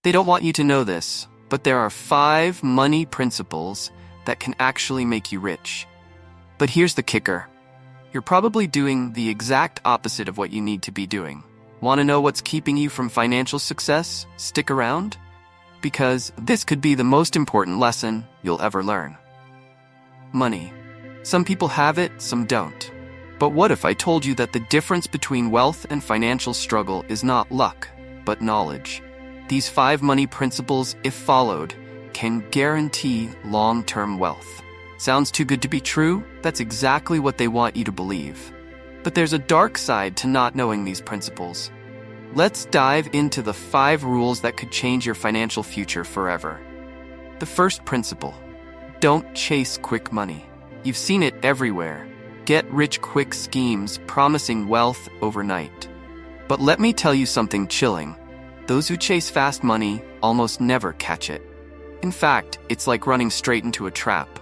They don't want you to know this, but there are 5 money principles that can actually make you rich. But here's the kicker. You're probably doing the exact opposite of what you need to be doing. Want to know what's keeping you from financial success? Stick around, because this could be the most important lesson you'll ever learn. Money. Some people have it, some don't. But what if I told you that the difference between wealth and financial struggle is not luck, but knowledge? These 5 money principles, if followed, can guarantee long-term wealth. Sounds too good to be true? That's exactly what they want you to believe. But there's a dark side to not knowing these principles. Let's dive into the 5 rules that could change your financial future forever. The first principle: don't chase quick money. You've seen it everywhere. Get-rich-quick schemes promising wealth overnight. But let me tell you something chilling. Those who chase fast money almost never catch it. In fact, it's like running straight into a trap.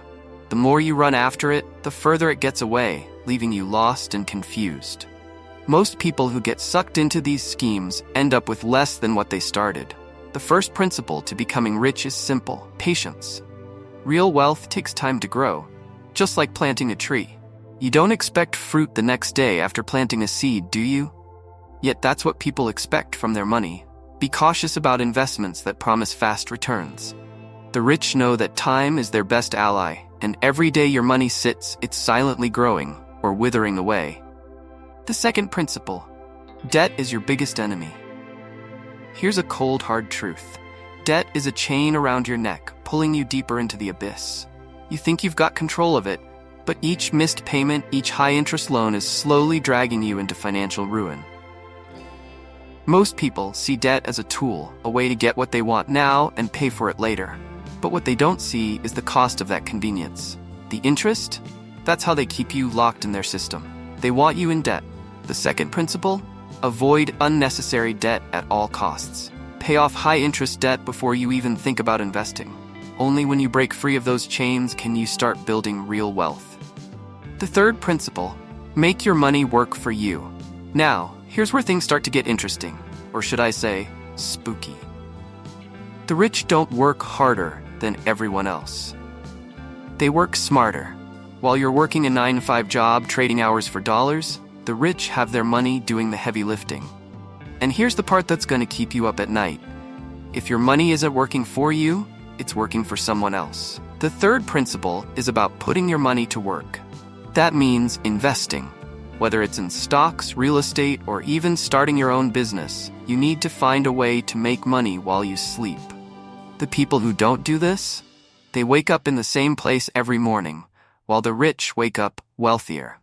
The more you run after it, the further it gets away, leaving you lost and confused. Most people who get sucked into these schemes end up with less than what they started. The first principle to becoming rich is simple: patience. Real wealth takes time to grow, just like planting a tree. You don't expect fruit the next day after planting a seed, do you? Yet that's what people expect from their money. Be cautious about investments that promise fast returns. The rich know that time is their best ally, and every day your money sits, it's silently growing or withering away. The second principle: debt is your biggest enemy. Here's a cold, hard truth. Debt is a chain around your neck, pulling you deeper into the abyss. You think you've got control of it, but each missed payment, each high-interest loan is slowly dragging you into financial ruin. Most people see debt as a tool, a way to get what they want now and pay for it later. But what they don't see is the cost of that convenience. The interest? That's how they keep you locked in their system. They want you in debt. The second principle? Avoid unnecessary debt at all costs. Pay off high-interest debt before you even think about investing. Only when you break free of those chains can you start building real wealth. The third principle: make your money work for you. Now, here's where things start to get interesting, or should I say, spooky. The rich don't work harder than everyone else. They work smarter. While you're working a 9-to-5 job, trading hours for dollars, the rich have their money doing the heavy lifting. And here's the part that's going to keep you up at night. If your money isn't working for you, it's working for someone else. The third principle is about putting your money to work. That means investing. Whether it's in stocks, real estate, or even starting your own business, you need to find a way to make money while you sleep. The people who don't do this, they wake up in the same place every morning, while the rich wake up wealthier.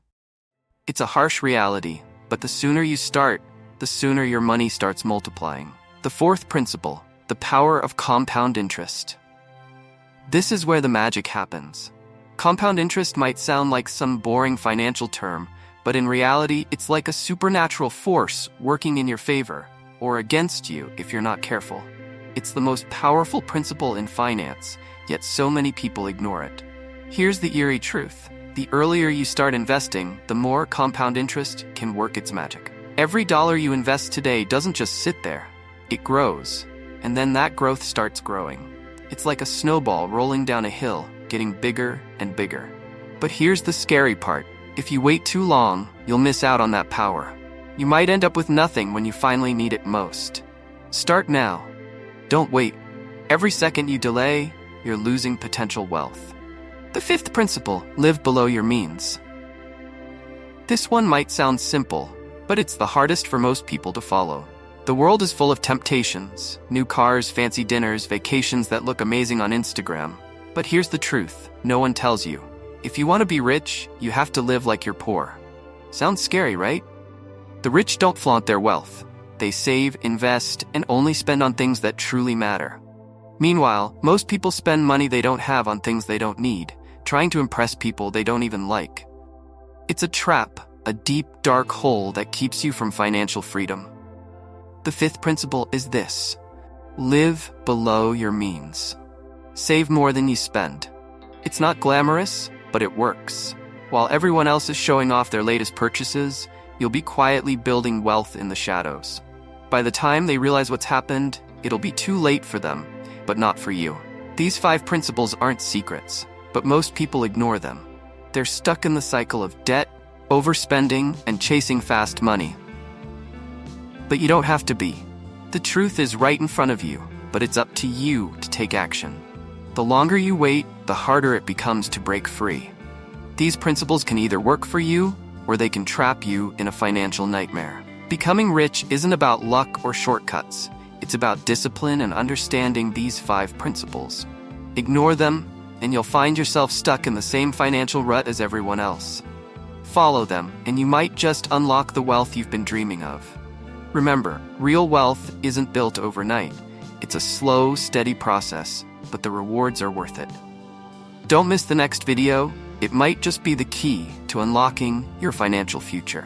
It's a harsh reality, but the sooner you start, the sooner your money starts multiplying. The fourth principle: the power of compound interest. This is where the magic happens. Compound interest might sound like some boring financial term, but in reality, it's like a supernatural force working in your favor, or against you if you're not careful. It's the most powerful principle in finance, yet so many people ignore it. Here's the eerie truth. The earlier you start investing, the more compound interest can work its magic. Every dollar you invest today doesn't just sit there. It grows, and then that growth starts growing. It's like a snowball rolling down a hill, getting bigger and bigger. But here's the scary part. If you wait too long, you'll miss out on that power. You might end up with nothing when you finally need it most. Start now. Don't wait. Every second you delay, you're losing potential wealth. The fifth principle: live below your means. This one might sound simple, but it's the hardest for most people to follow. The world is full of temptations: new cars, fancy dinners, vacations that look amazing on Instagram. But here's the truth: no one tells you. If you want to be rich, you have to live like you're poor. Sounds scary, right? The rich don't flaunt their wealth. They save, invest, and only spend on things that truly matter. Meanwhile, most people spend money they don't have on things they don't need, trying to impress people they don't even like. It's a trap, a deep, dark hole that keeps you from financial freedom. The fifth principle is this: live below your means. Save more than you spend. It's not glamorous, but it works. While everyone else is showing off their latest purchases, you'll be quietly building wealth in the shadows. By the time they realize what's happened, it'll be too late for them, but not for you. These 5 principles aren't secrets, but most people ignore them. They're stuck in the cycle of debt, overspending, and chasing fast money. But you don't have to be. The truth is right in front of you, but it's up to you to take action. The longer you wait, the harder it becomes to break free. These principles can either work for you, or they can trap you in a financial nightmare. Becoming rich isn't about luck or shortcuts. It's about discipline and understanding these 5 principles. Ignore them, and you'll find yourself stuck in the same financial rut as everyone else. Follow them, and you might just unlock the wealth you've been dreaming of. Remember, real wealth isn't built overnight. It's a slow, steady process, but the rewards are worth it. Don't miss the next video. It might just be the key to unlocking your financial future.